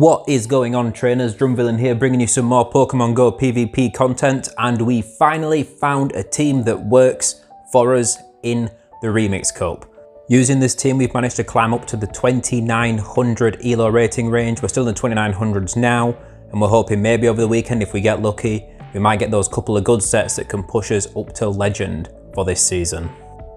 What is going on, trainers? Drumvillain here, bringing you some more Pokemon Go PvP content, and we finally found a team that works for us in the Remix Cup. Using this team, we've managed to climb up to the 2900 ELO rating range. We're still in the 2900s now, and we're hoping maybe over the weekend, if we get lucky, we might get those couple of good sets that can push us up to Legend for this season.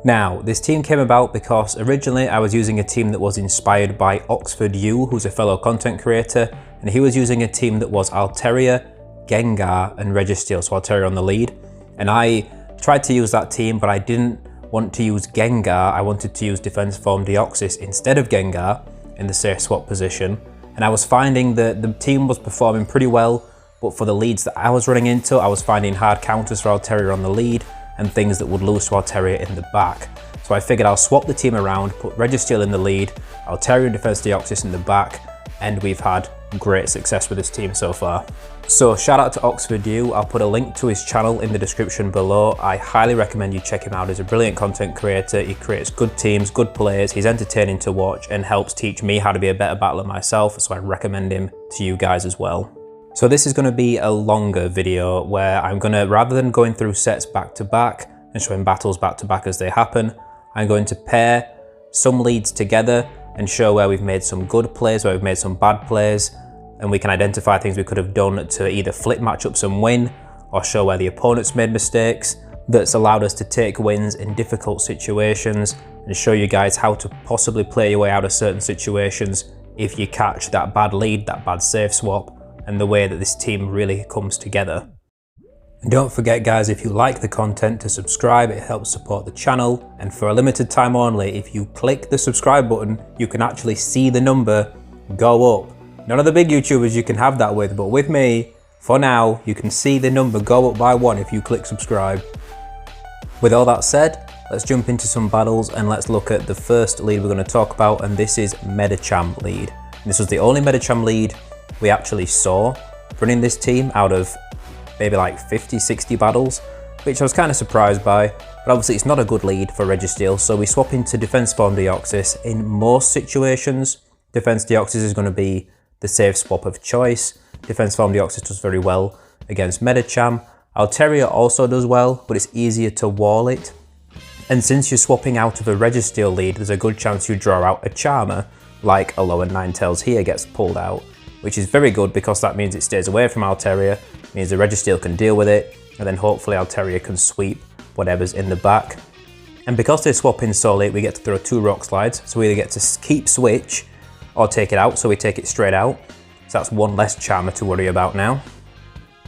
Now, this team came about because originally I was using a team that was inspired by Oxford U, who's a fellow content creator, and he was using a team that was Altaria, Gengar, and Registeel, so Altaria on the lead. And I tried to use that team, but I didn't want to use Gengar. I wanted to use Defense Forme Deoxys instead of Gengar in the safe swap position. And I was finding that the team was performing pretty well, but for the leads that I was running into, I was finding hard counters for Altaria on the lead, and things that would lose to Altaria in the back. So I figured I'll swap the team around, put Registeel in the lead, Altaria and Defense Deoxys in the back, and we've had great success with this team so far. So shout out to Oxford U. I'll put a link to his channel in the description below. I highly recommend you check him out. He's a brilliant content creator. He creates good teams, good players. He's entertaining to watch and helps teach me how to be a better battler myself. So I recommend him to you guys as well. So this is going to be a longer video where I'm going to, rather than going through sets back to back and showing battles back to back as they happen, I'm going to pair some leads together and show where we've made some good plays, where we've made some bad plays, and we can identify things we could have done to either flip matchups and win, or show where the opponents made mistakes that's allowed us to take wins in difficult situations, and show you guys how to possibly play your way out of certain situations if you catch that bad lead, that bad safe swap, and the way that this team really comes together. And don't forget, guys, if you like the content, to subscribe. It helps support the channel, and for a limited time only, if you click the subscribe button, you can actually see the number go up. None of the big YouTubers you can have that with, but with me, for now, you can see the number go up by 1 if you click subscribe. With all that said, let's jump into some battles and let's look at the first lead we're going to talk about, and this is Medicham lead. And this was the only Medicham lead we actually saw running this team out of maybe like 50-60 battles, which I was kind of surprised by, but obviously it's not a good lead for Registeel, so we swap into Defense Forme Deoxys. In most situations, Defense Deoxys is going to be the safe swap of choice. Defense Forme Deoxys does very well against Medicham. Altaria also does well, but it's easier to wall it. And since you're swapping out of a Registeel lead, there's a good chance you draw out a Charmer, like Alolan Ninetails here gets pulled out, which is very good because that means it stays away from Altaria, means the Registeel can deal with it, and then hopefully Altaria can sweep whatever's in the back. And because they swap in so late, we get to throw 2 rock slides, so we either get to keep switch or take it out, so we take it straight out. So that's 1 less Charmer to worry about now.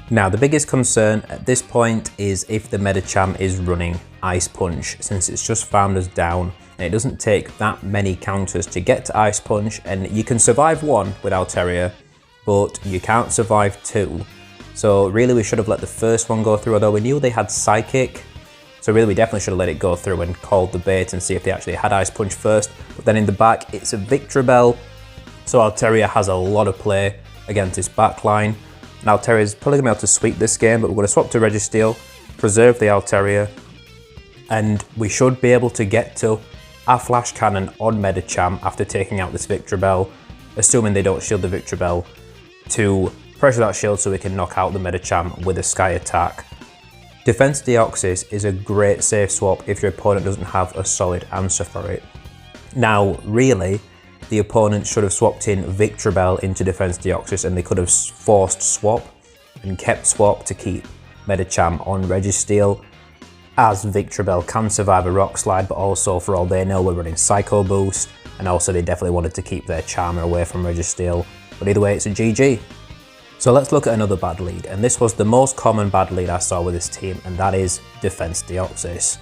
Now, the biggest concern at this point is if the Medicham is running Ice Punch, since it's just farmed us down, and it doesn't take that many counters to get to Ice Punch, and you can survive 1 with Altaria, but you can't survive 2. So really we should have let the first one go through, although we knew they had Psychic. So really we definitely should have let it go through and called the bait and see if they actually had Ice Punch first. But then in the back, it's a Victreebel. So Altaria has a lot of play against this back line. And Altaria is probably going to be able to sweep this game, but we're going to swap to Registeel, preserve the Altaria, and we should be able to get to a Flash Cannon on Medicham after taking out this Victreebel, assuming they don't shield the Victreebel, to pressure that shield so we can knock out the Medicham with a Sky Attack. Defense Deoxys is a great safe swap if your opponent doesn't have a solid answer for it. Now, really, the opponent should have swapped in Victreebel into Defense Deoxys, and they could have forced swap and kept swap to keep Medicham on Registeel, as Victreebel can survive a Rock Slide, but also for all they know we're running Psycho Boost, and also they definitely wanted to keep their Charmer away from Registeel. But either way, it's a GG. So let's look at another bad lead, and this was the most common bad lead I saw with this team, and that is Defense Deoxys.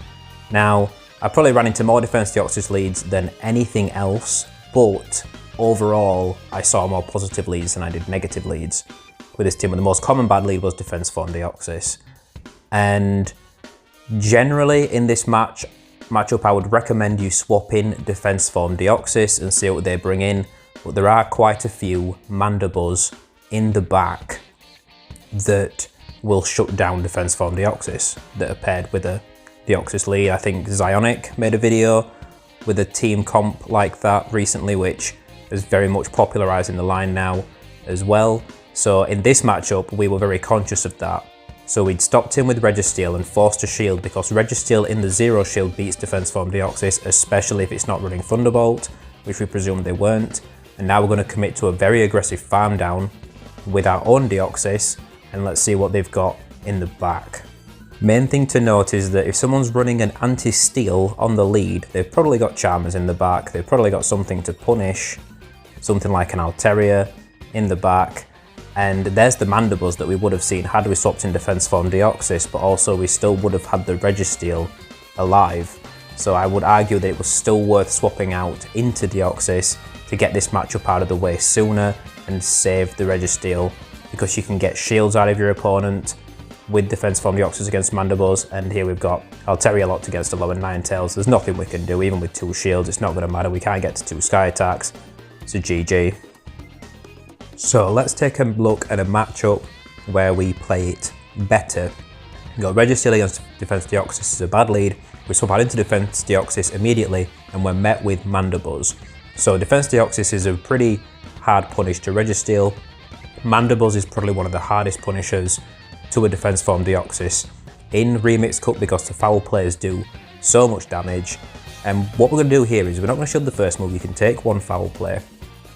Now, I probably ran into more Defense Deoxys leads than anything else, but overall, I saw more positive leads than I did negative leads with this team, and the most common bad lead was Defense Forme Deoxys. And generally in this matchup, I would recommend you swap in Defense Forme Deoxys and see what they bring in, but there are quite a few Mandibuzz in the back that will shut down Defense Forme Deoxys that are paired with a Deoxys lead. I think Zionic made a video with a team comp like that recently, which is very much popularising the line now. as well. So in this matchup, we were very conscious of that. So we'd stopped him with Registeel and forced a shield, because Registeel in the Zero Shield beats Defense Forme Deoxys, especially if it's not running Thunderbolt, which we presumed they weren't. And now we're going to commit to a very aggressive farm down with our own Deoxys, and let's see what they've got in the back. Main thing to note is that if someone's running an anti-steal on the lead, they've probably got Charmers in the back, they've probably got something to punish, something like an Altaria in the back. And there's the Mandibuzz that we would have seen had we swapped in Defense Forme Deoxys, but also we still would have had the Registeel alive. So I would argue that it was still worth swapping out into Deoxys to get this matchup out of the way sooner and save the Registeel, because you can get shields out of your opponent with Defense Forme Deoxys against Mandibuzz, and here we've got Altaria locked against Alolan Ninetails. There's nothing we can do, even with 2 shields, it's not going to matter, we can't get to 2 Sky Attacks, so GG. So let's take a look at a matchup where we play it better. We've got Registeel against Defense Deoxys is a bad lead. We swap out into Defense Deoxys immediately and we're met with Mandibuzz. So Defense Deoxys is a pretty hard punish to Registeel. Mandibuzz is probably one of the hardest punishers to a Defense Forme Deoxys in Remix Cup, because the foul players do so much damage. And what we're going to do here is we're not going to shield the first move. You can take 1 foul play,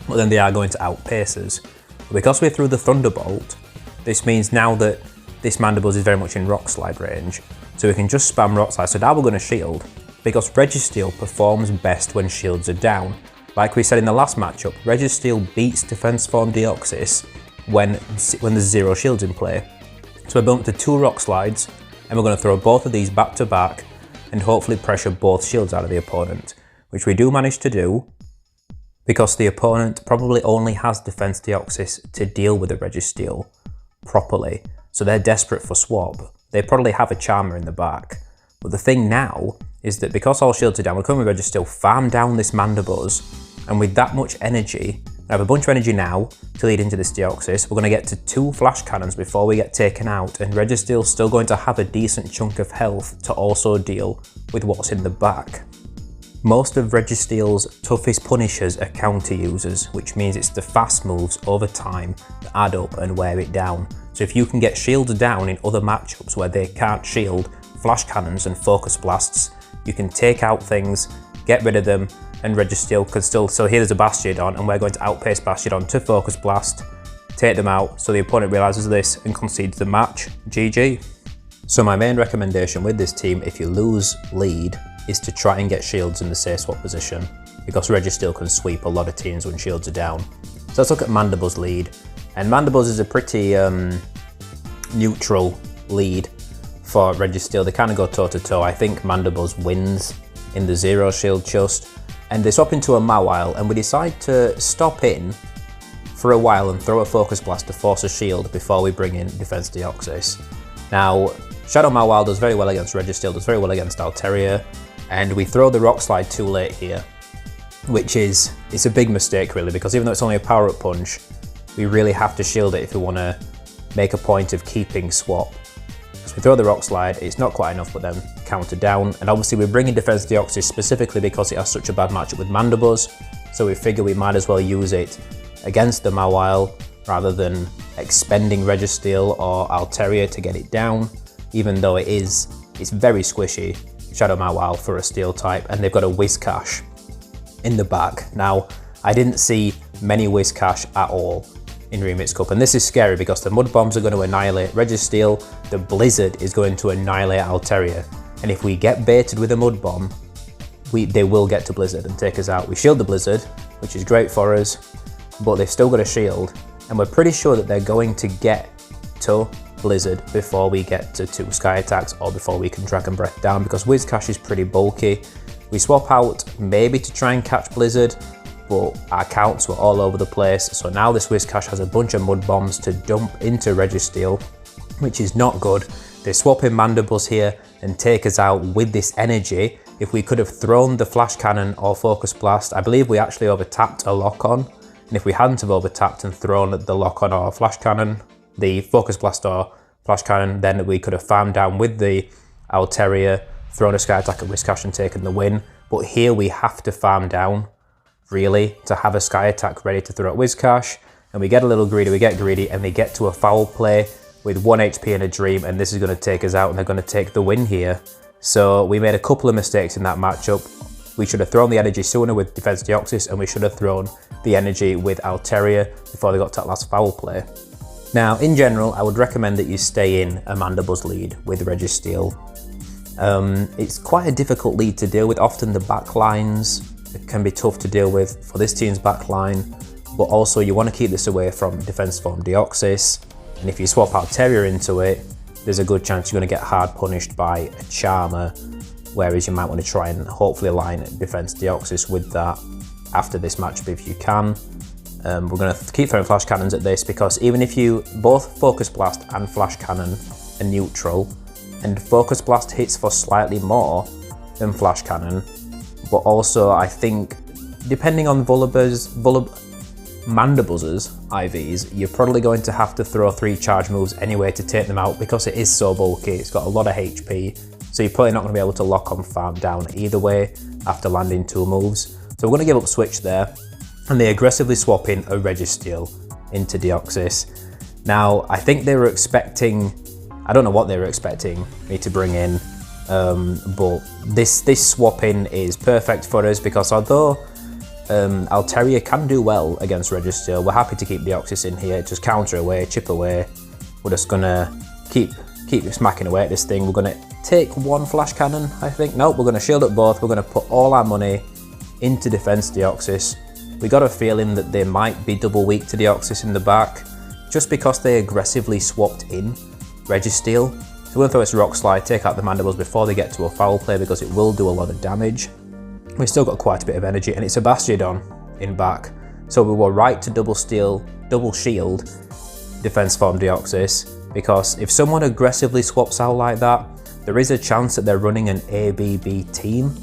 but then they are going to outpace us. But because we're through the Thunderbolt, this means now that this Mandibuzz is very much in Rock Slide range, so we can just spam Rock Slide. So now we're going to shield, because Registeel performs best when shields are down. Like we said in the last matchup, Registeel beats Defense Forme Deoxys when there's 0 shields in play. So we're bumped to 2 Rock Slides, and we're going to throw both of these back to back and hopefully pressure both shields out of the opponent, which we do manage to do, because the opponent probably only has Defense Deoxys to deal with the Registeel properly. So they're desperate for swap. They probably have a Charmer in the back. But the thing now is that because all shields are down, we're coming with Registeel, farm down this Mandibuzz, and with that much energy, I have a bunch of energy now to lead into this Deoxys. We're going to get to 2 Flash Cannons before we get taken out, and Registeel's still going to have a decent chunk of health to also deal with what's in the back. Most of Registeel's toughest punishers are counter users, which means it's the fast moves over time that add up and wear it down. So if you can get shields down in other matchups where they can't shield, Flash Cannons and Focus Blasts, you can take out things, get rid of them, and Registeel can still. So here's a Bastiodon, and we're going to outpace Bastiodon to Focus Blast, take them out, so the opponent realises this and concedes the match. GG. So my main recommendation with this team, if you lose lead, is to try and get shields in the safe swap position, because Registeel can sweep a lot of teams when shields are down. So let's look at Mandibuzz lead, and Mandibuzz is a pretty neutral lead for Registeel. They kind of go toe to toe. I think Mandibuzz wins in the 0 shield just, and they swap into a Mawile, and we decide to stop in for a while and throw a Focus Blast to force a shield before we bring in Defense Deoxys. Now, Shadow Mawile does very well against Registeel, does very well against Altaria, and we throw the Rock Slide too late here, which is, it's a big mistake really, because even though it's only a power-up punch, we really have to shield it if we want to make a point of keeping swap. So we throw the Rock Slide, it's not quite enough, but then counter down, and obviously we're bringing Defense Deoxys specifically because it has such a bad matchup with Mandibuzz, so we figure we might as well use it against the Mawile rather than expending Registeel or Altaria to get it down, even though it's very squishy, Shadow Mawile for a Steel type, and they've got a Whiscash in the back. Now, I didn't see many Whiscash at all in Remix Cup, and this is scary because the Mud Bombs are going to annihilate Registeel, the Blizzard is going to annihilate Altaria, and if we get baited with a Mud Bomb, they will get to Blizzard and take us out. We shield the Blizzard, which is great for us, but they've still got a shield, and we're pretty sure that they're going to get to Blizzard before we get to 2 Sky Attacks or before we can Dragon Breath down, because Whiscash is pretty bulky. We swap out maybe to try and catch Blizzard, but our counts were all over the place, so now this Whiscash has a bunch of Mud Bombs to dump into Registeel, which is not good. They swap in Mandibuzz here and take us out with this energy. If we could have thrown the Flash Cannon or Focus Blast, I believe we actually overtapped a Lock-On, and if we hadn't have overtapped and thrown the Lock-On or Flash Cannon, the Focus Blast or Flash Cannon, then we could have farmed down with the Altaria, thrown a Sky Attack at Whiscash and taken the win. But here we have to farm down, really, to have a Sky Attack ready to throw at Whiscash, and we get a little greedy, we get greedy, and they get to a foul play with 1 HP and a dream, and this is going to take us out, and they're going to take the win here. So we made a couple of mistakes in that matchup. We should have thrown the energy sooner with Defense Deoxys, and we should have thrown the energy with Altaria before they got to that last foul play. Now, in general, I would recommend that you stay in a Mandibuzz lead with Registeel. It's quite a difficult lead to deal with. Often the backlines can be tough to deal with for this team's backline, but also you want to keep this away from Defense Forme Deoxys, and if you swap Altaria into it, there's a good chance you're going to get hard punished by a Charmer, whereas you might want to try and hopefully align Defense Deoxys with that after this matchup if you can. We're going to keep throwing Flash Cannons at this, because even if you both Focus Blast and Flash Cannon are neutral, and Focus Blast hits for slightly more than Flash Cannon, but also I think depending on Mandibuzz's IVs, you're probably going to have to throw 3 charge moves anyway to take them out, because it is so bulky, it's got a lot of HP, so you're probably not going to be able to lock on farm down either way after landing 2 moves. So we're going to give up switch there, and they aggressively swap in a Registeel into Deoxys. Now, I think they were expecting, I don't know what they were expecting me to bring in, but this swap in is perfect for us, because although Altaria can do well against Registeel, we're happy to keep Deoxys in here, just counter away, chip away. We're just gonna keep smacking away at this thing. We're gonna take 1 Flash Cannon, I think. Nope, we're gonna shield up both. We're gonna put all our money into Defense Deoxys. We got a feeling that they might be double weak to Deoxys in the back, just because they aggressively swapped in Registeel. So we're gonna throw this Rock Slide, take out the Mandibuzz before they get to a foul play, because it will do a lot of damage. We've still got quite a bit of energy, and it's a Bastiodon in back. So we were right to double shield Defense Forme Deoxys, because if someone aggressively swaps out like that, there is a chance that they're running an ABB team.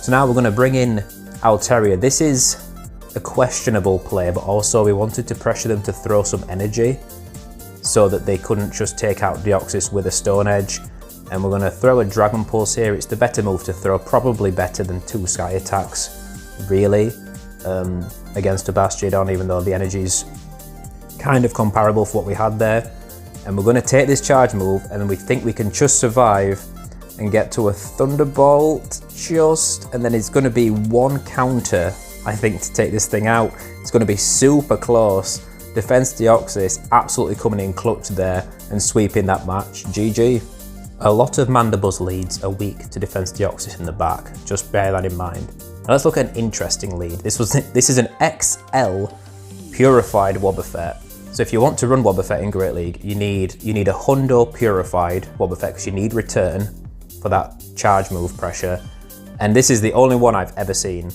So now we're going to bring in Altaria. This is a questionable play, but also we wanted to pressure them to throw some energy so that they couldn't just take out Deoxys with a Stone Edge. And we're going to throw a Dragon Pulse here. It's the better move to throw, probably better than 2 Sky Attacks, really, against a Bastiodon, even though the energy's kind of comparable for what we had there. And we're going to take this charge move, and we think we can just survive and get to a Thunderbolt and then it's going to be 1 counter, I think, to take this thing out. It's going to be super close. Defense Deoxys absolutely coming in clutch there and sweeping that match. GG. A lot of Mandibuzz leads are weak to Defense Deoxys in the back, just bear that in mind. Now let's look at an interesting lead. This is an XL Purified Wobbuffet. So if you want to run Wobbuffet in Great League, you need a Hundo Purified Wobbuffet, because you need return for that charge move pressure. And this is the only one I've ever seen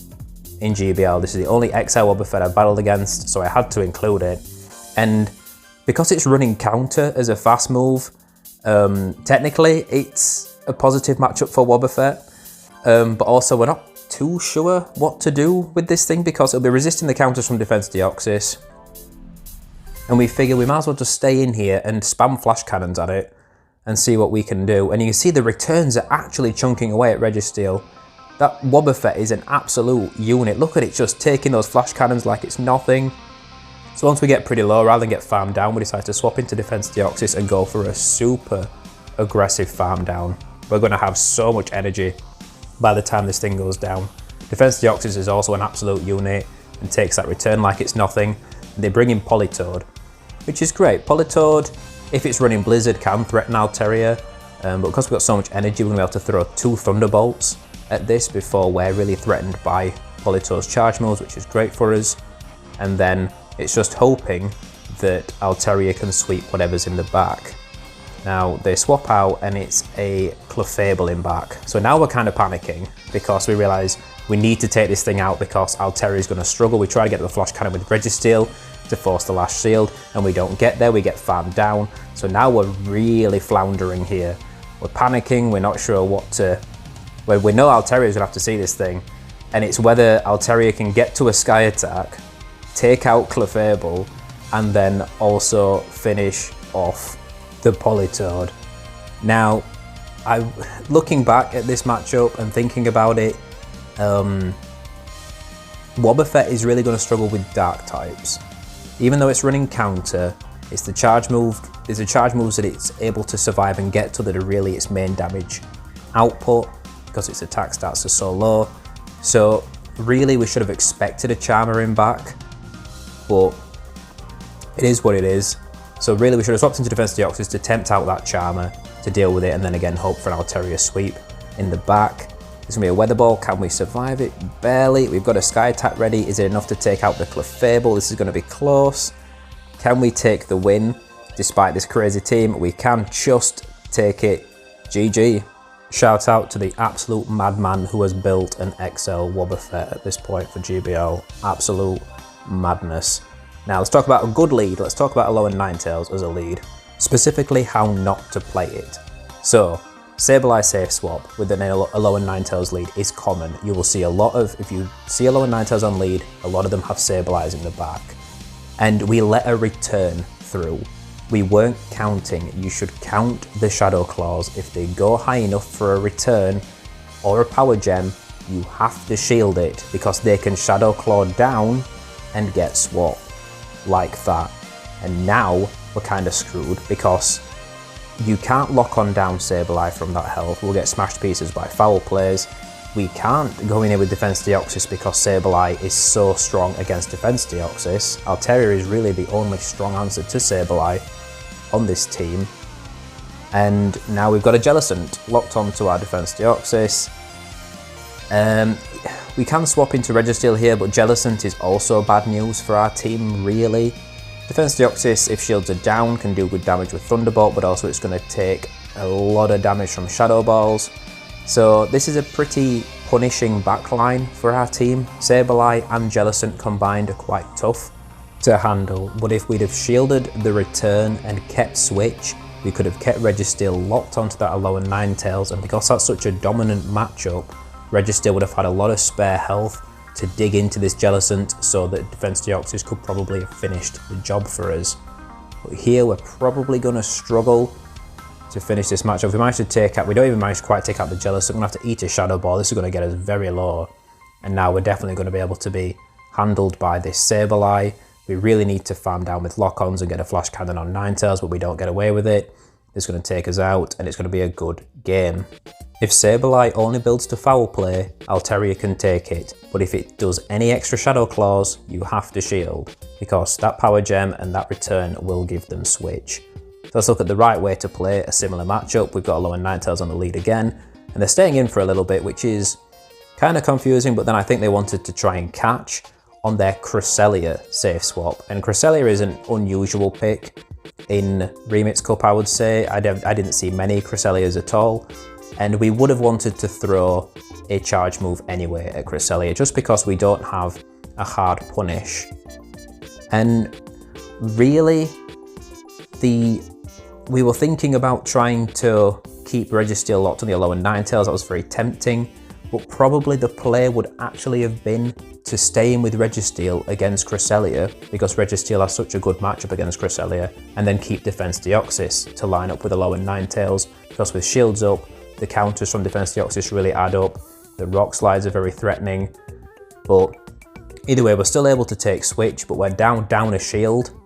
in GBL. This is the only XL Wobbuffet I've battled against, so I had to include it. And because it's running counter as a fast move, technically it's a positive matchup for Wobbuffet, but also we're not too sure what to do with this thing, because it'll be resisting the counters from Defense Deoxys. And we figure we might as well just stay in here and spam Flash Cannons at it and see what we can do. And you can see the returns are actually chunking away at Registeel. That Wobbuffet is an absolute unit. Look at it just taking those Flash Cannons like it's nothing. So once we get pretty low, rather than get farmed down, we decide to swap into Defense Deoxys and go for a super aggressive farm down. We're going to have so much energy by the time this thing goes down. Defense Deoxys is also an absolute unit and takes that return like it's nothing. And they bring in Politoed, which is great. Politoed, if it's running Blizzard, can threaten Altaria, but because we've got so much energy, we're going to be able to throw 2 Thunderbolts at this before we're really threatened by Politoed's charge moves, which is great for us. And then it's just hoping that Altaria can sweep whatever's in the back. Now they swap out and it's a Clefable in back. So now we're kind of panicking, because we realise we need to take this thing out, because Altaria is going to struggle. We try to get to the Flash Cannon with Registeel to force the last shield, and we don't get there, we get farmed down. So now we're really floundering here. We're panicking, we're not sure what to... Well, we know Altaria is going to have to see this thing, and it's whether Altaria can get to a Sky Attack, take out Clefable, and then also finish off the Politoed. Now, looking back at this matchup and thinking about it, Wobbuffet is really going to struggle with Dark types. Even though it's running counter, it's the charge move. There's the charge moves that it's able to survive and get to that are really its main damage output because its attack stats are so low. So really we should have expected a Charmer back, but it is what it is. So really we should have swapped into Defense Deoxys to tempt out that Charmer to deal with it, and then again hope for an Altaria sweep in the back. There's gonna be a Weather Ball. Can we survive it? Barely. We've got a Sky Attack ready. Is it enough to take out the Clefable? This is gonna be close. Can we take the win despite this crazy team? We can just take it. GG. Shout out to the absolute madman who has built an XL Wobbuffet at this point for GBL. Absolute madness. Now let's talk about a good lead. Let's talk about Alolan Ninetails as a lead. Specifically how not to play it. So, Sableye safe swap with an Alolan Ninetails lead is common. You will see a lot of, if you see Alolan Ninetails on lead, a lot of them have Sableyes in the back. And we let a return through. We weren't counting. You should count the Shadow Claws. If they go high enough for a return or a Power Gem, you have to shield it because they can Shadow Claw down and get swapped like that. And now we're kind of screwed because you can't lock on down Sableye from that health. We'll get smashed pieces by foul plays. We can't go in here with Defense Deoxys because Sableye is so strong against Defense Deoxys. Altaria is really the only strong answer to Sableye on this team. And now we've got a Jellicent locked onto our Defense Deoxys. We can swap into Registeel here, but Jellicent is also bad news for our team, really. Defense Deoxys, if shields are down, can do good damage with Thunderbolt, but also it's going to take a lot of damage from Shadow Balls. So this is a pretty punishing backline for our team. Sableye and Jellicent combined are quite tough to handle, but if we'd have shielded the return and kept switch, we could have kept Registeel locked onto that Alolan Ninetails, and because that's such a dominant matchup, Registeel would have had a lot of spare health to dig into this Jellicent so that Defense Deoxys could probably have finished the job for us. But here we're probably going to struggle to finish this matchup. If we manage to take out, we don't even manage to quite take out the Jellicent, we're going to have to eat a Shadow Ball. This is going to get us very low, and now we're definitely going to be able to be handled by this Sableye. We really need to farm down with lock-ons and get a Flash Cannon on Ninetales, but we don't get away with it. It's going to take us out, and it's going to be a good game. If Sableye only builds to foul play, Altaria can take it, but if it does any extra Shadow Claws, you have to shield, because that Power Gem and that return will give them switch. So let's look at the right way to play a similar matchup. We've got Alolan Ninetales on the lead again, and they're staying in for a little bit, which is kind of confusing, but then I think they wanted to try and catch on their Cresselia safe swap, and Cresselia is an unusual pick in Remix Cup, I would say. I didn't see many Cresselias at all, and we would have wanted to throw a charge move anyway at Cresselia just because we don't have a hard punish. And really, we were thinking about trying to keep Registeel locked on the Alolan Ninetales. That was very tempting, but probably the play would actually have been to stay in with Registeel against Cresselia, because Registeel has such a good matchup against Cresselia, and then keep Defense Deoxys to line up with Alolan Ninetales, because with shields up, the counters from Defense Deoxys really add up. The Rock Slides are very threatening, but either way, we're still able to take switch, but we're down a shield,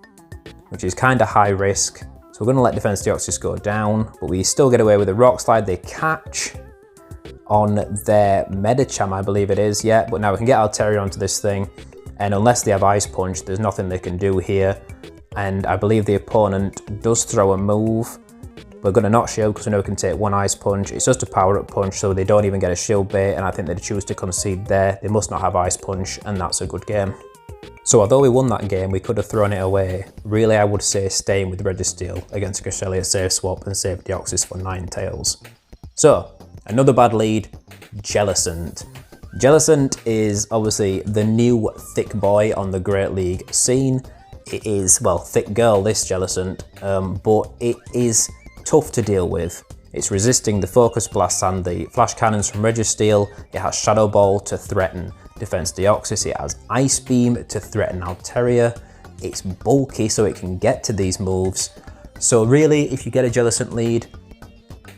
which is kind of high risk. So we're going to let Defense Deoxys go down, but we still get away with a Rock Slide. They catch on their Medicham, I believe it is, yeah, but now we can get Altaria onto this thing, and unless they have Ice Punch, there's nothing they can do here. And I believe the opponent does throw a move. We're going to not shield because we know we can take one Ice Punch. It's just a power-up punch, so they don't even get a shield bait, and I think they choose to concede there. They must not have Ice Punch, and that's a good game. So although we won that game, we could have thrown it away. Really, I would say staying with Registeel against Cresselia safe swap and save Deoxys for Ninetales. So, another bad lead, Jellicent. Jellicent is obviously the new thick boy on the Great League scene. It is, well, thick girl, this Jellicent, but it is tough to deal with. It's resisting the Focus Blasts and the Flash Cannons from Registeel. It has Shadow Ball to threaten Defense Deoxys. It has Ice Beam to threaten Altaria. It's bulky so it can get to these moves. So really, if you get a Jellicent lead,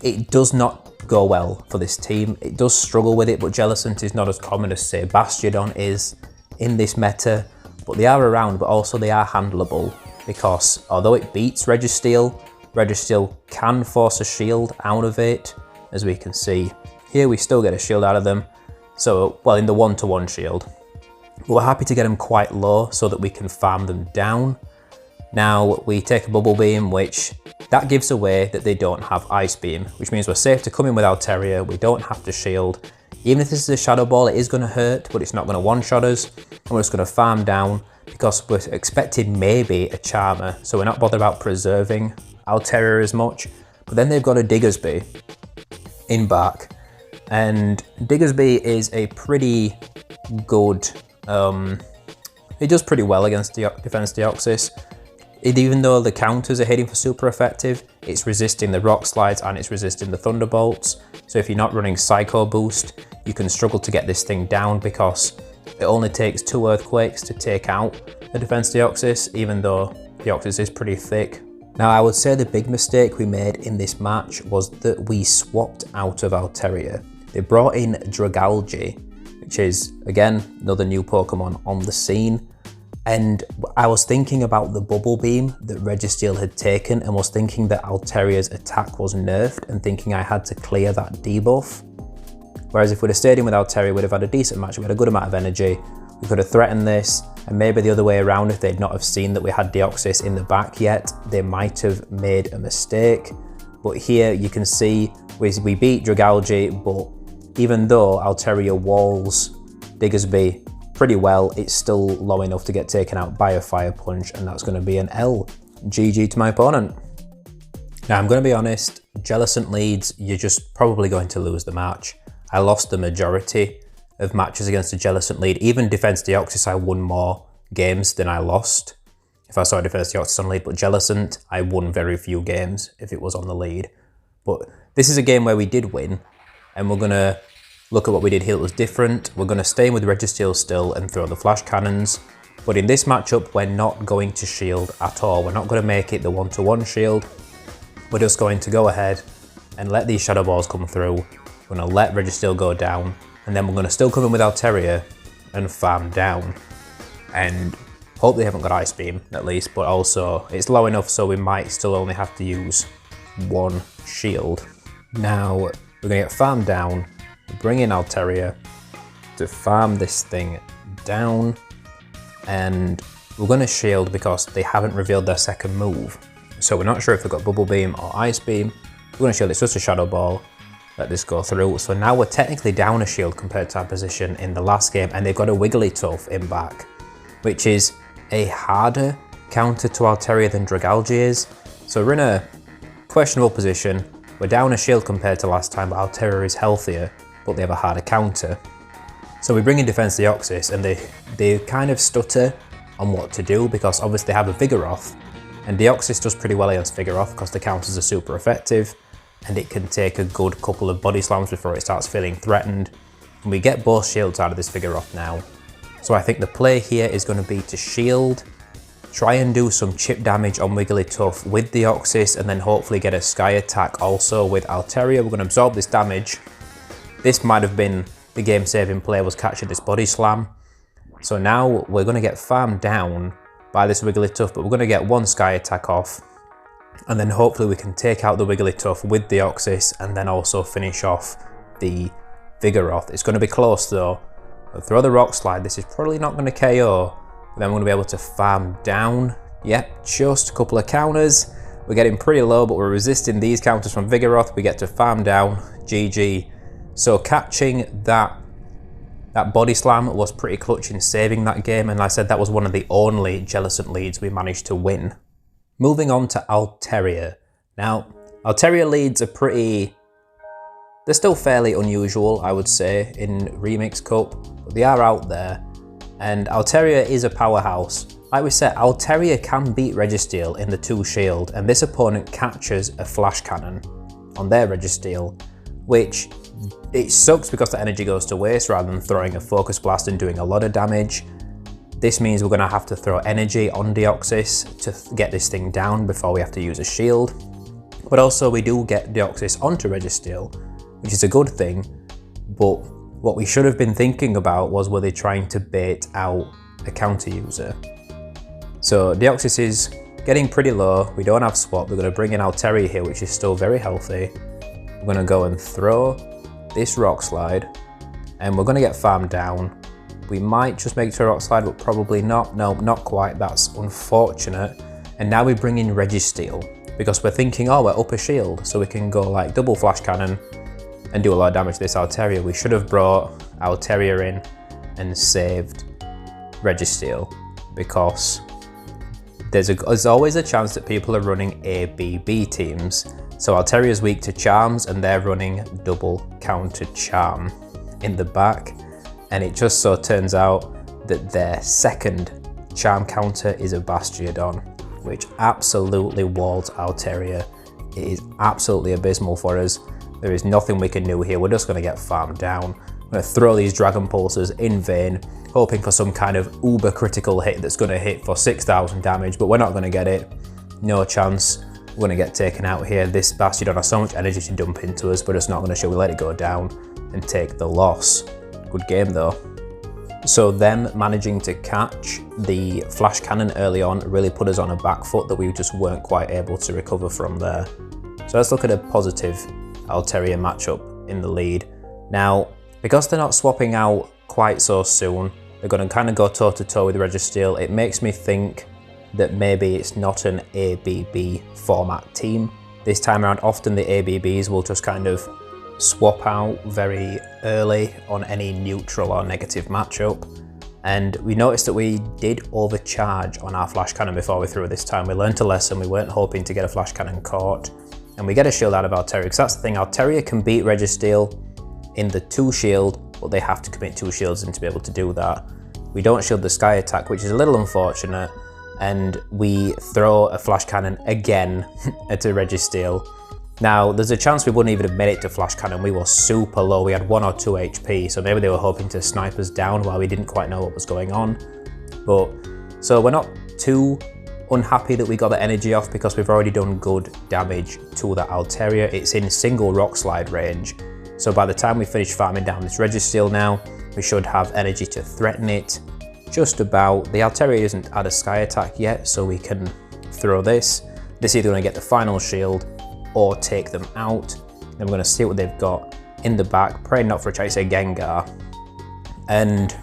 it does not go well for this team. It does struggle with it, but Jellicent is not as common as, say, Bastiodon is in this meta. but they are around, but also they are handleable, because although it beats Registeel, Registeel can force a shield out of it. As we can see here, we still get a shield out of them. So, well, in the 1-to-1 shield. But we're happy to get them quite low so that we can farm them down. Now, we take a Bubble Beam, which that gives away that they don't have Ice Beam, which means we're safe to come in with Altaria. We don't have to shield. Even if this is a Shadow Ball, it is going to hurt, but it's not going to one-shot us. And we're just going to farm down because we're expecting maybe a Charmer. So we're not bothered about preserving Altaria as much. But then they've got a Diggersby in back. And Diggersby is a pretty good, it does pretty well against Defense Deoxys. Even though the counters are hitting for super effective, it's resisting the Rock Slides and it's resisting the Thunderbolts. So if you're not running Psycho Boost, you can struggle to get this thing down because it only takes 2 Earthquakes to take out the Defense Deoxys, even though Deoxys is pretty thick. Now, I would say the big mistake we made in this match was that we swapped out of Altaria. They brought in Dragalge, which is, again, another new Pokemon on the scene. And I was thinking about the Bubble Beam that Registeel had taken and was thinking that Altaria's attack was nerfed and thinking I had to clear that debuff. Whereas if we'd have stayed in with Altaria, we'd have had a decent match. We had a good amount of energy. We could have threatened this, and maybe the other way around, if they'd not have seen that we had Deoxys in the back yet, they might have made a mistake. But here you can see we beat Dragalge, but even though Altaria walls Diggersby pretty well, it's still low enough to get taken out by a Fire Punch, and that's going to be an L. GG to my opponent. Now, I'm going to be honest, Jellicent leads, you're just probably going to lose the match. I lost the majority of matches against a Jellicent lead. Even Defense Deoxys, I won more games than I lost if I saw Defense Deoxys on lead, but Jellicent, I won very few games if it was on the lead. But this is a game where we did win, and we're going to look at what we did here that was different. We're going to stay with Registeel still and throw the Flash Cannons. But in this matchup, we're not going to shield at all. We're not going to make it the 1-to-1 shield. We're just going to go ahead and let these Shadow Balls come through. We're going to let Registeel go down. And then we're going to still come in with Altaria and farm down. And hope they haven't got Ice Beam, at least. But also, it's low enough so we might still only have to use 1 shield. Now, we're going to get farmed down. Bring in Altaria to farm this thing down, and we're going to shield because they haven't revealed their second move. So we're not sure if they've got Bubble Beam or Ice Beam. We're going to shield, it's just a Shadow Ball. Let this go through. So now we're technically down a shield compared to our position in the last game, and they've got a Wigglytuff in back, which is a harder counter to Altaria than Dragalge is. So we're in a questionable position. We're down a shield compared to last time, but Altaria is healthier, but they have a harder counter. So we bring in Defense Deoxys, and they kind of stutter on what to do because obviously they have a Vigoroth, and Deoxys does pretty well against Vigoroth because the counters are super effective, and it can take a good couple of body slams before it starts feeling threatened. And we get both shields out of this Vigoroth now. So I think the play here is going to be to shield, try and do some chip damage on Wigglytuff with Deoxys, and then hopefully get a Sky Attack also with Altaria. We're going to absorb this damage. This might have been the game-saving play, was catching this Body Slam. So now we're going to get farmed down by this Wigglytuff, but we're going to get 1 Sky Attack off. And then hopefully we can take out the Wigglytuff with Deoxys and then also finish off the Vigoroth. It's going to be close though. We'll throw the Rock Slide. This is probably not going to KO. But then we're going to be able to farm down. Yep, just a couple of counters. We're getting pretty low, but we're resisting these counters from Vigoroth. We get to farm down. GG. So catching that Body Slam was pretty clutch in saving that game, and like I said, that was one of the only Jellicent leads we managed to win. Moving on to Altaria. Now, Altaria leads are they're still fairly unusual, I would say, in Remix Cup, but they are out there, and Altaria is a powerhouse. Like we said, Altaria can beat Registeel in the 2 shield, and this opponent catches a Flash Cannon on their Registeel, which it sucks because the energy goes to waste rather than throwing a Focus Blast and doing a lot of damage. This means we're going to have to throw energy on Deoxys to get this thing down before we have to use a shield. But also we do get Deoxys onto Registeel, which is a good thing. But what we should have been thinking about was, were they trying to bait out a counter user. So Deoxys is getting pretty low, we don't have swap, we're going to bring in Altaria here, which is still very healthy. We're going to go and throw this Rock Slide, and we're going to get farmed down. We might just make it to a Rock Slide, but probably not. No, not quite, that's unfortunate. And now we bring in Registeel, because we're thinking, oh, we're up a shield, so we can go like double Flash Cannon and do a lot of damage to this Altaria. We should have brought Altaria in and saved Registeel, because there's always a chance that people are running ABB teams. So Altaria is weak to charms, and they're running double counter charm in the back. And it just so turns out that their second charm counter is a Bastiodon, which absolutely walls Altaria. It is absolutely abysmal for us. There is nothing we can do here. We're just going to get farmed down. I'm going to throw these Dragon Pulses in vain, hoping for some kind of uber critical hit that's going to hit for 6,000 damage, but we're not going to get it. No chance. We're going to get taken out here. This Bastiodon has so much energy to dump into us, but it's not going to show. We let it go down and take the loss. Good game though. So them managing to catch the Flash Cannon early on really put us on a back foot that we just weren't quite able to recover from there. So let's look at a positive Altaria matchup in the lead. Now, because they're not swapping out quite so soon, they're going to kind of go toe-to-toe with Registeel. It makes me think that maybe it's not an ABB format team. This time around, often the ABBs will just kind of swap out very early on any neutral or negative matchup. And we noticed that we did overcharge on our Flash Cannon before we threw it this time. We learned a lesson, we weren't hoping to get a Flash Cannon caught. And we get a shield out of Altaria, because that's the thing, Altaria can beat Registeel in the 2 shield, but they have to commit 2 shields in to be able to do that. We don't shield the Sky Attack, which is a little unfortunate, and we throw a Flash Cannon again at a Registeel. Now, there's a chance we wouldn't even have made it to Flash Cannon. We were super low, we had 1 or 2 HP, so maybe they were hoping to snipe us down while we didn't quite know what was going on. But, so we're not too unhappy that we got the energy off, because we've already done good damage to that Altaria. It's in single Rock Slide range. So by the time we finish farming down this Registeel now, we should have energy to threaten it just about. The Altaria isn't had a Sky Attack yet, so we can throw this. This is either going to get the final shield or take them out. Then we're going to see what they've got in the back. Praying not for a chase, a Gengar. And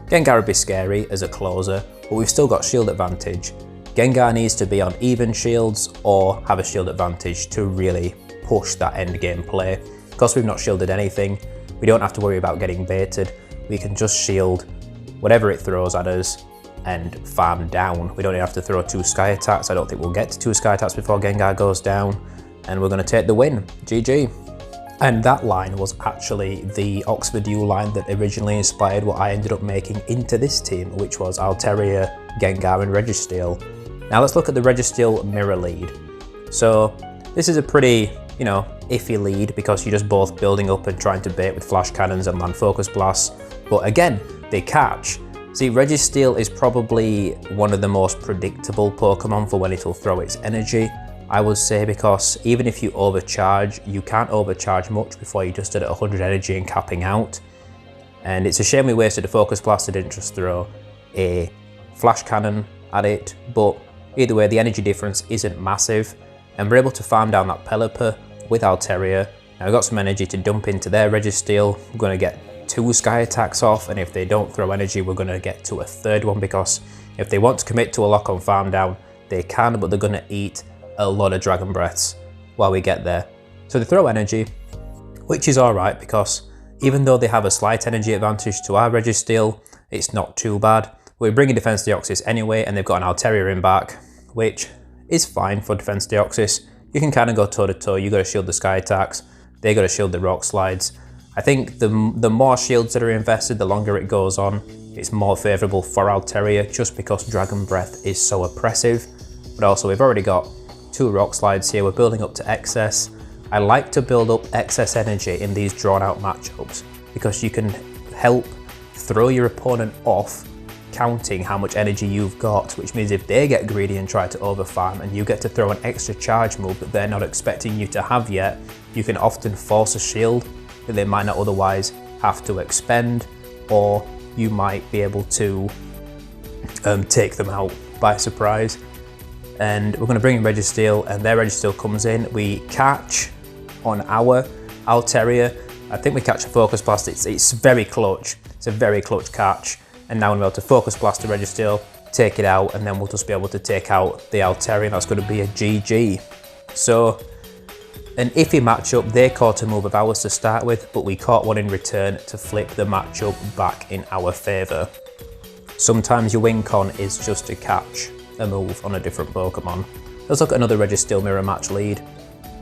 Gengar would be scary as a closer, but we've still got shield advantage. Gengar needs to be on even shields or have a shield advantage to really push that end game play. Because we've not shielded anything, we don't have to worry about getting baited. We can just shield whatever it throws at us and farm down. We don't even have to throw 2 Sky Attacks. I don't think we'll get to 2 Sky Attacks before Gengar goes down. And we're going to take the win. GG. And that line was actually the Oxford U line that originally inspired what I ended up making into this team, which was Altaria, Gengar and Registeel. Now let's look at the Registeel mirror lead. So this is a pretty, iffy lead, because you're just both building up and trying to bait with Flash Cannons and land Focus Blasts. But again, they catch. See, Registeel is probably one of the most predictable Pokemon for when it'll throw its energy, I would say, because even if you overcharge, you can't overcharge much before you just did 100 energy and capping out. And it's a shame we wasted a Focus Blast and didn't just throw a Flash Cannon at it, but either way, the energy difference isn't massive, and we're able to farm down that Pelipper with Altaria. Now we've got some energy to dump into their Registeel. We're going to get 2 Sky Attacks off, and if they don't throw energy, we're going to get to a 3rd one, because if they want to commit to a lock on farm down, they can, but they're going to eat a lot of Dragon Breaths while we get there. So they throw energy, which is alright, because even though they have a slight energy advantage to our Registeel, it's not too bad. We're bringing Defense Deoxys anyway, and they've got an Altaria in back, which is fine for Defense Deoxys. You can kind of go toe-to-toe. You got to shield the Sky Attacks, they got to shield the Rock Slides. I think the more shields that are invested, the longer it goes on, it's more favourable for Altaria, just because Dragon Breath is so oppressive. But also, we've already got 2 Rock Slides here, we're building up to excess. I like to build up excess energy in these drawn out matchups, because you can help throw your opponent off counting how much energy you've got, which means if they get greedy and try to overfarm and you get to throw an extra charge move that they're not expecting you to have yet, you can often force a shield that they might not otherwise have to expend, or you might be able to take them out by surprise. And we're going to bring in Registeel, and their Registeel comes in. We catch on our Altaria. I think we catch a Focus Blast. It's very clutch. It's a very clutch catch. And now we're able to Focus Blast the Registeel, take it out, and then we'll just be able to take out the Altaria, and that's going to be a GG. So, an iffy matchup. They caught a move of ours to start with, but we caught one in return to flip the matchup back in our favour. Sometimes your win con is just to catch a move on a different Pokemon. Let's look at another Registeel mirror match lead.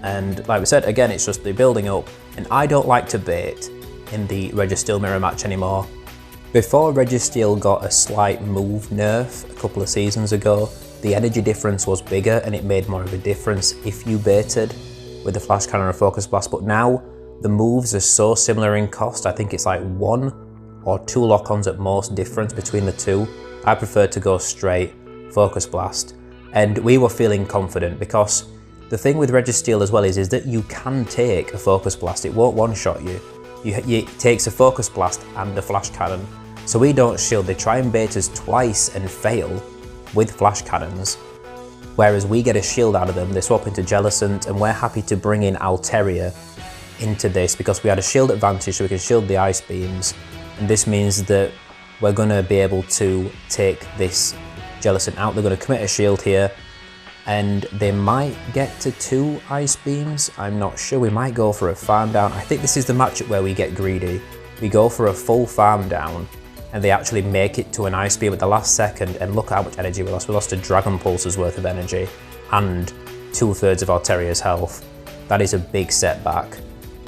And like we said, again, it's just the building up. And I don't like to bait in the Registeel mirror match anymore. Before Registeel got a slight move nerf a couple of seasons ago, the energy difference was bigger and it made more of a difference if you baited with the Flash Cannon or Focus Blast. But now the moves are so similar in cost. I think it's like 1 or 2 lock-ons at most difference between the two. I prefer to go straight Focus Blast. And we were feeling confident because the thing with Registeel as well is that you can take a Focus Blast. It won't one-shot you. It takes a Focus Blast and a Flash Cannon. So we don't shield. They try and bait us twice and fail with Flash Cannons. Whereas we get a shield out of them, they swap into Jellicent, and we're happy to bring in Altaria into this because we had a shield advantage, so we can shield the Ice Beams. And this means that we're going to be able to take this Jellicent out. They're going to commit a shield here, and they might get to 2 Ice Beams. I'm not sure. We might go for a farm down. I think this is the matchup where we get greedy. We go for a full farm down, and they actually make it to an Ice Beam at the last second, and look how much energy we lost. We lost a Dragon Pulse's worth of energy and 2/3 of Altaria's health. That is a big setback.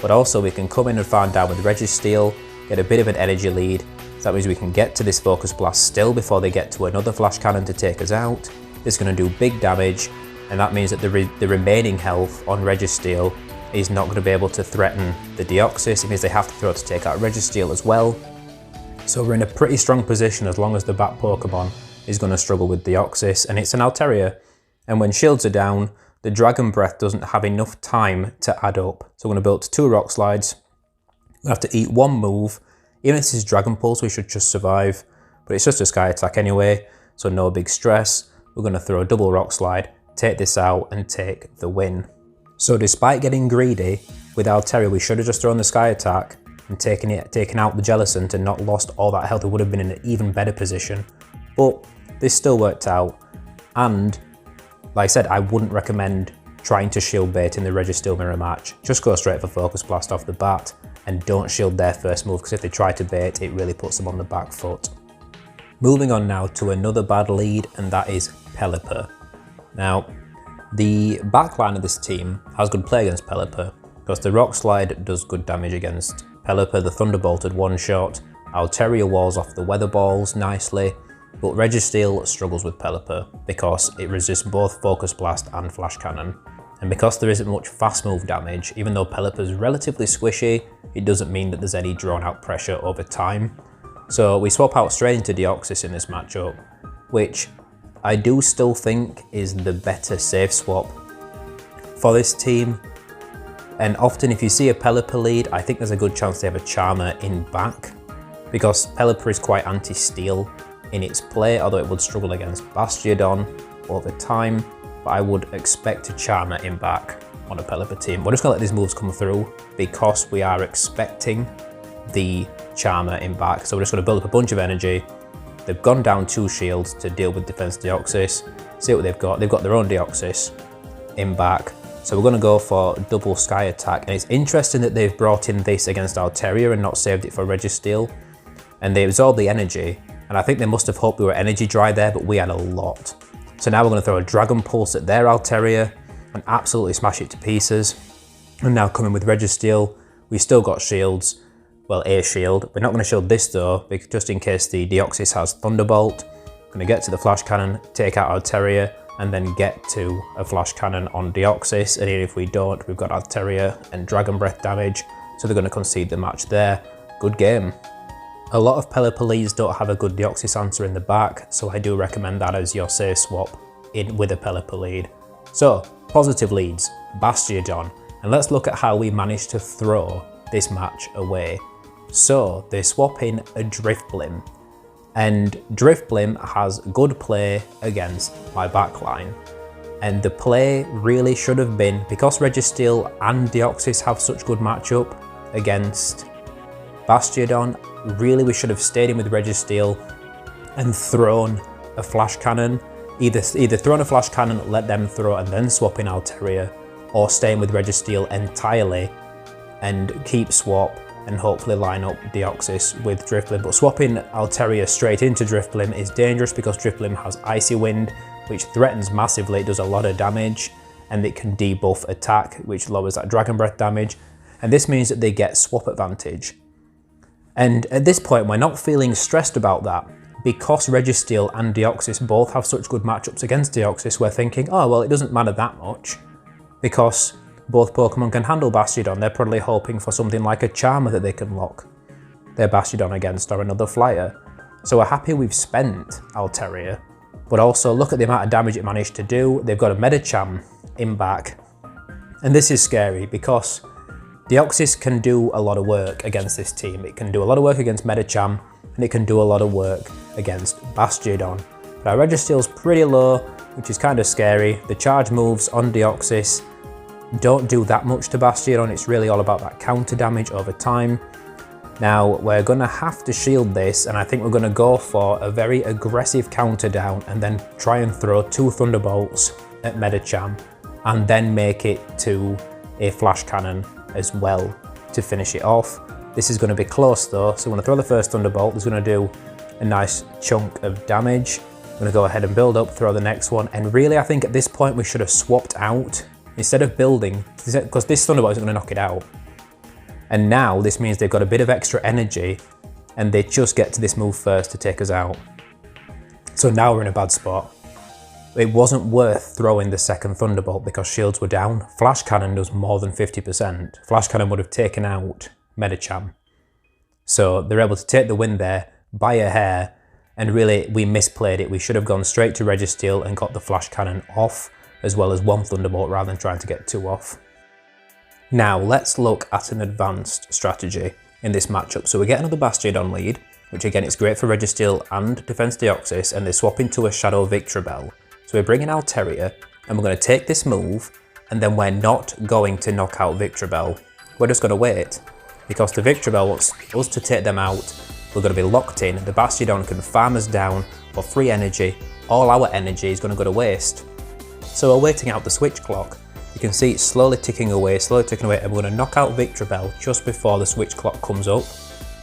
But also we can come in and farm down with Registeel, get a bit of an energy lead. So that means we can get to this Focus Blast still before they get to another Flash Cannon to take us out. It's going to do big damage, and that means that the remaining health on Registeel is not going to be able to threaten the Deoxys. It means they have to throw to take out Registeel as well. So we're in a pretty strong position as long as the back Pokemon is going to struggle with Deoxys, and it's an Altaria. And when shields are down, the Dragon Breath doesn't have enough time to add up. So we're going to build 2 Rock Slides. We have to eat 1 move. Even if this is Dragon Pulse, we should just survive. But it's just a Sky Attack anyway, so no big stress. We're going to throw a double Rock Slide, take this out, and take the win. So despite getting greedy with Altaria, we should have just thrown the Sky Attack and taken out the Jellicent and not lost all that health. We would have been in an even better position. But this still worked out. And like I said, I wouldn't recommend trying to shield bait in the Registeel mirror match. Just go straight for Focus Blast off the bat and don't shield their first move, because if they try to bait, it really puts them on the back foot. Moving on now to another bad lead, and that is Pelipper. Now, the backline of this team has good play against Pelipper, because the Rock Slide does good damage against Pelipper. The Thunderbolt at 1-shot, Altaria walls off the Weather Balls nicely, but Registeel struggles with Pelipper because it resists both Focus Blast and Flash Cannon. And because there isn't much fast move damage, even though Pelipper's relatively squishy, it doesn't mean that there's any drawn out pressure over time. So we swap out straight into Deoxys in this matchup, which I do still think is the better safe swap for this team. And often if you see a Pelipper lead, I think there's a good chance they have a Charmer in back, because Pelipper is quite anti-steel in its play, although it would struggle against Bastiodon over time. But I would expect a Charmer in back on a Pelipper team. We're just going to let these moves come through because we are expecting the Charmer in back. So we're just going to build up a bunch of energy. They've gone down 2 shields to deal with Defense Deoxys. See what they've got. They've got their own Deoxys in back. So we're going to go for double Sky Attack. And it's interesting that they've brought in this against Altaria and not saved it for Registeel. And they absorbed the energy. And I think they must have hoped we were energy dry there, but we had a lot. So now we're going to throw a Dragon Pulse at their Altaria and absolutely smash it to pieces. And now coming with Registeel, we still got shields. Well, a shield. We're not going to shield this though, just in case the Deoxys has Thunderbolt. Going to get to the Flash Cannon, take out Altaria, and then get to a Flash Cannon on Deoxys. And even if we don't, we've got Altaria and Dragon Breath damage, so they're going to concede the match there. Good game. A lot of Pelipper leads don't have a good Deoxys answer in the back, so I do recommend that as your safe swap in with a Pelipper lead. So, positive leads, Bastiodon. And let's look at how we managed to throw this match away. So, they swap in a Drifblim. And Drifblim has good play against my backline. And the play really should have been, because Registeel and Deoxys have such good matchup against Bastiodon, really we should have stayed in with Registeel and thrown a Flash Cannon. Either thrown a Flash Cannon, let them throw and then swap in Altaria, or staying with Registeel entirely and keep swap and hopefully line up Deoxys with Drifblim. But swapping Altaria straight into Drifblim is dangerous because Drifblim has Icy Wind, which threatens massively, it does a lot of damage, and it can debuff attack, which lowers that Dragon Breath damage. And this means that they get swap advantage. And at this point, we're not feeling stressed about that. Because Registeel and Deoxys both have such good matchups against Deoxys, we're thinking, oh, well, it doesn't matter that much. Because both Pokemon can handle Bastiodon, they're probably hoping for something like a Charmer that they can lock their Bastiodon against, or another Flyer. So we're happy we've spent Altaria, but also look at the amount of damage it managed to do. They've got a Medicham in back, and this is scary because Deoxys can do a lot of work against this team. It can do a lot of work against Medicham, and it can do a lot of work against Bastiodon. But our Registeel's pretty low, which is kind of scary. The charge moves on Deoxys don't do that much to Bastiodon, it's really all about that counter damage over time. Now we're going to have to shield this, and I think we're going to go for a very aggressive counter down and then try and throw 2 Thunderbolts at Medicham and then make it to a Flash Cannon as well to finish it off. This is going to be close though, so when I throw the first Thunderbolt, it's going to do a nice chunk of damage. I'm going to go ahead and build up, throw the next one, and really I think at this point we should have swapped out instead of building, because this Thunderbolt isn't going to knock it out. And now this means they've got a bit of extra energy and they just get to this move first to take us out. So now we're in a bad spot. It wasn't worth throwing the second Thunderbolt because shields were down. Flash Cannon does more than 50%. Flash Cannon would have taken out Medicham. So they're able to take the win there by a hair, and really we misplayed it. We should have gone straight to Registeel and got the Flash Cannon off, as well as 1 Thunderbolt rather than trying to get 2 off. Now let's look at an advanced strategy in this matchup. So we get another Bastiodon lead, which again is great for Registeel and Defense Deoxys, and they swap into a Shadow Victreebel. So we're bringing Altaria, and we're going to take this move, and then we're not going to knock out Victreebel. We're just going to wait, because the Victreebel wants us to take them out. We're going to be locked in, the Bastiodon can farm us down for free energy. All our energy is going to go to waste. So we're waiting out the switch clock. You can see it's slowly ticking away, and we're going to knock out Victreebel just before the switch clock comes up,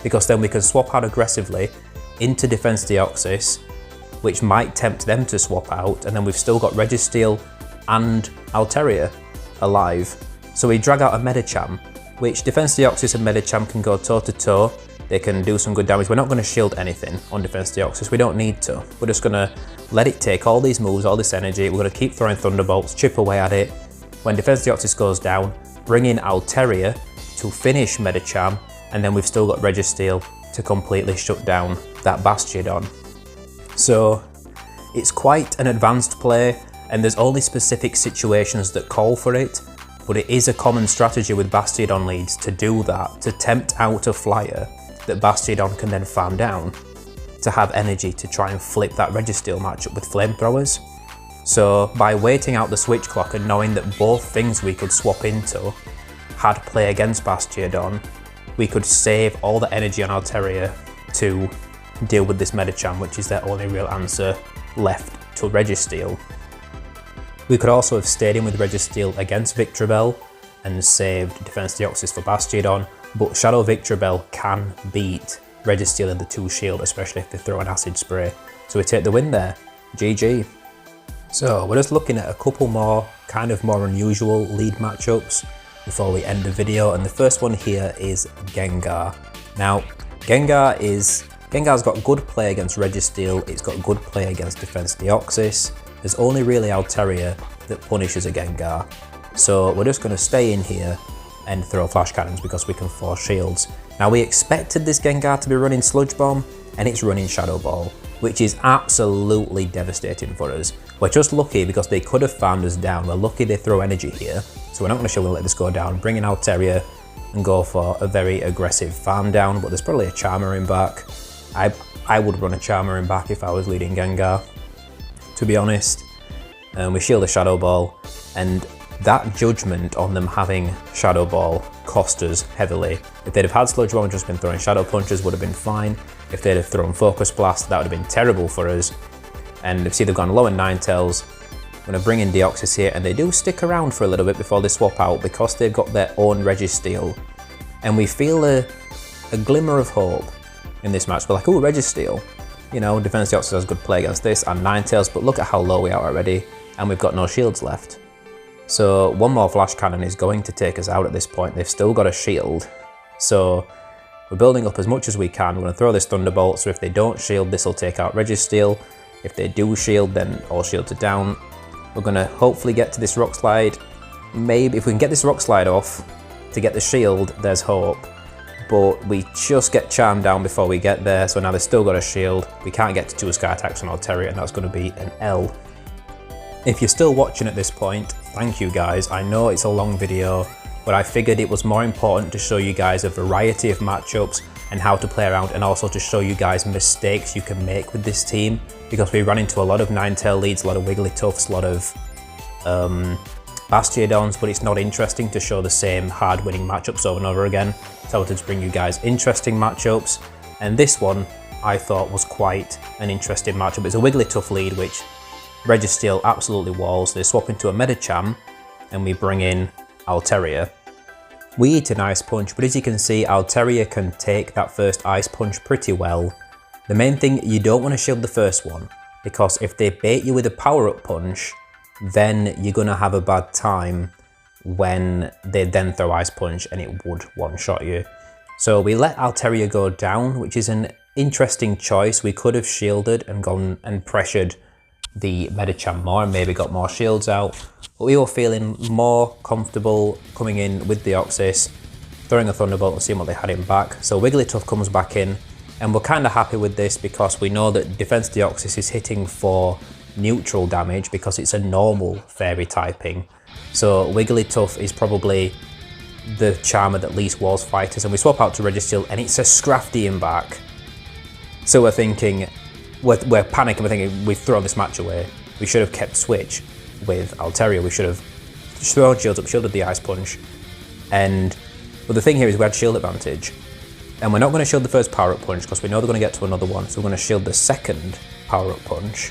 because then we can swap out aggressively into Defense Deoxys, which might tempt them to swap out, and then we've still got Registeel and Altaria alive. So we drag out a Medicham, which Defense Deoxys and Medicham can go toe to toe. They can do some good damage. We're not going to shield anything on Defense Deoxys, we don't need to. We're just going to let it take all these moves, all this energy. We're going to keep throwing Thunderbolts, chip away at it. When Defense Deoxys goes down, bring in Altaria to finish Medicham, and then we've still got Registeel to completely shut down that Bastiodon. So it's quite an advanced play, and there's only specific situations that call for it, but it is a common strategy with Bastiodon leads to do that, to tempt out a Flyer that Bastiodon can then farm down to have energy to try and flip that Registeel matchup with Flamethrowers. So by waiting out the switch clock and knowing that both things we could swap into had play against Bastiodon, we could save all the energy on Altaria to deal with this Medicham, which is their only real answer left to Registeel. We could also have stayed in with Registeel against Victreebel and saved Defense Deoxys for Bastiodon, but Shadow Victreebel can beat Registeel in the 2 shield, especially if they throw an Acid Spray. So we take the win there. GG. So we're just looking at a couple more kind of more unusual lead matchups before we end the video, and the first one here is Gengar. Now Gengar's got good play against Registeel, it's got good play against Defense Deoxys. There's only really Altaria that punishes a Gengar. So we're just going to stay in here and throw Flash Cannons because we can force shields. Now we expected this Gengar to be running Sludge Bomb, and it's running Shadow Ball, which is absolutely devastating for us. We're just lucky because they could have farmed us down. We're lucky they throw energy here, so we're not going to let this go down. Bring in Altaria and go for a very aggressive farm down, but there's probably a Charmer in back. I would run a Charmer in back if I was leading Gengar, to be honest. We shield a Shadow Ball, and that judgment on them having Shadow Ball cost us heavily. If they'd have had Sludge Bomb and just been throwing Shadow Punches, would have been fine. If they'd have thrown Focus Blast, that would have been terrible for us. And see, they've gone low in Ninetales. I'm going to bring in Deoxys here, and they do stick around for a little bit before they swap out because they've got their own Registeel. And we feel a glimmer of hope in this match. We're like, oh, Registeel. You know, Defense Deoxys has good play against this and Ninetales, but look at how low we are already, and we've got no shields left. So one more Flash Cannon is going to take us out at this point. They've still got a shield. So we're building up as much as we can. We're going to throw this Thunderbolt, so if they don't shield, this will take out Registeel. If they do shield, then all shields are down. We're going to hopefully get to this Rock Slide. Maybe if we can get this Rock Slide off to get the shield, there's hope. But we just get charmed down before we get there, so now they've still got a shield. We can't get to 2 Sky Attacks on Altaria, and that's going to be an L. If you're still watching at this point, thank you guys. I know it's a long video, but I figured it was more important to show you guys a variety of matchups and how to play around, and also to show you guys mistakes you can make with this team, because we ran into a lot of Ninetale leads, a lot of Wigglytuffs, a lot of Bastiodons, but it's not interesting to show the same hard winning matchups over and over again. So I wanted to bring you guys interesting matchups, and this one I thought was quite an interesting matchup. It's a Wigglytuff lead, which Registeel absolutely walls. They swap into a Medicham, and we bring in Altaria. We eat an Ice Punch, but as you can see, Altaria can take that first Ice Punch pretty well. The main thing, you don't want to shield the first one, because if they bait you with a Power-Up Punch, then you're going to have a bad time when they then throw Ice Punch and it would one-shot you. So we let Altaria go down, which is an interesting choice. We could have shielded and gone and pressured the Medicham more and maybe got more shields out, but we were feeling more comfortable coming in with Deoxys, throwing a Thunderbolt and seeing what they had in back. So Wigglytuff comes back in, and we're kind of happy with this because we know that Defense Deoxys is hitting for neutral damage because it's a normal fairy typing. So Wigglytuff is probably the Charmer that least walls fighters, and we swap out to Registeel and it's a Scrafty in back. So we're thinking, we're panicking, we're thinking we've thrown this match away. We should have kept switch with Altaria. We should have thrown shields up, shielded the Ice Punch. But the thing here is we had shield advantage. And we're not going to shield the first Power-Up Punch because we know they're going to get to another one. So we're going to shield the second Power-Up Punch,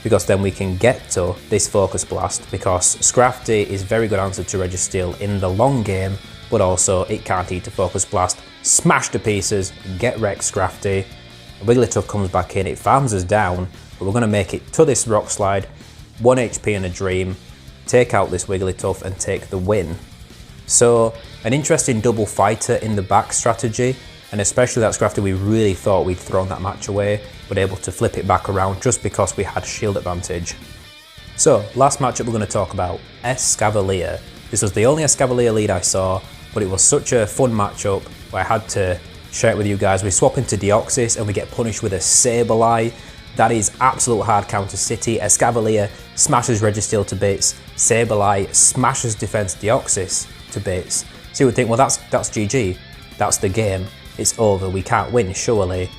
because then we can get to this Focus Blast, because Scrafty is a very good answer to Registeel in the long game, but also it can't eat a Focus Blast. Smash to pieces, get wrecked Scrafty. Wigglytuff comes back in, it farms us down, but we're going to make it to this Rock Slide, 1 HP in a Dream, take out this Wigglytuff and take the win. So an interesting double fighter in the back strategy, and especially that Scrafty, we really thought we'd thrown that match away, but able to flip it back around just because we had shield advantage. So last matchup we're going to talk about, Escavalier. This was the only Escavalier lead I saw, but it was such a fun matchup where I had to share it with you guys. We swap into Deoxys and we get punished with a Sableye. That is absolute hard counter city. Escavalier smashes Registeel to bits. Sableye smashes Defense Deoxys to bits. So you would think, well, that's GG. That's the game. It's over. We can't win, surely.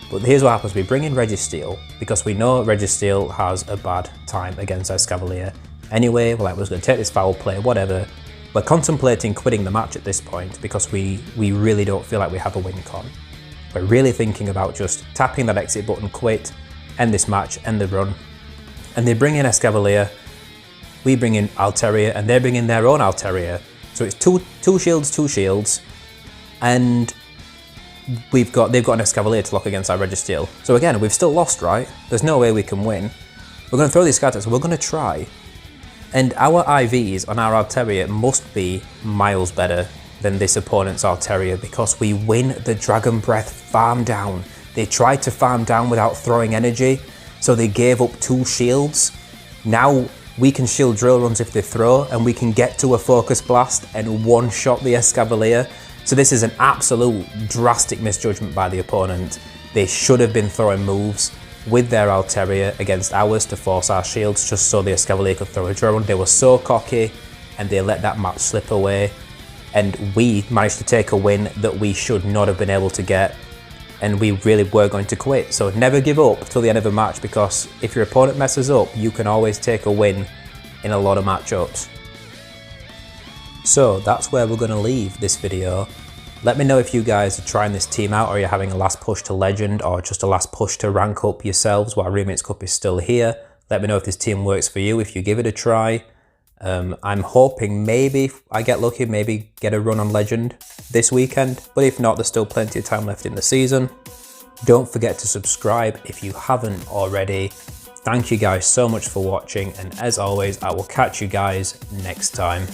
But here's what happens. We bring in Registeel because we know Registeel has a bad time against Escavalier. Anyway, we're like, we're just going to take this foul play, whatever. We're contemplating quitting the match at this point because we really don't feel like we have a win con. We're really thinking about just tapping that exit button, quit, end this match, end the run. And they bring in Escavalier, we bring in Altaria, and they bring in their own Altaria. So it's two shields, and they've got an Escavalier to lock against our Registeel. So again, we've still lost, right? There's no way we can win. We're going to throw these scatters, so we're going to try. And our IVs on our Altaria must be miles better than this opponent's Altaria because we win the Dragon Breath farm down. They tried to farm down without throwing energy, so they gave up 2 shields. Now we can shield drill runs if they throw, and we can get to a Focus Blast and one-shot the Escavalier. So this is an absolute drastic misjudgment by the opponent. They should have been throwing moves with their Altaria against ours to force our shields just so the Escavalier could throw a drill run. They were so cocky and they let that match slip away, and we managed to take a win that we should not have been able to get. and we really were going to quit. So never give up till the end of a match, because if your opponent messes up, you can always take a win in a lot of matchups. So that's where we're going to leave this video. Let me know if you guys are trying this team out, or you're having a last push to Legend, or just a last push to rank up yourselves while Remix Cup is still here. Let me know if this team works for you, if you give it a try. I'm hoping maybe I get lucky, maybe get a run on Legend this weekend, but if not, there's still plenty of time left in the season. Don't forget to subscribe if you haven't already. Thank you guys so much for watching, and as always, I will catch you guys next time.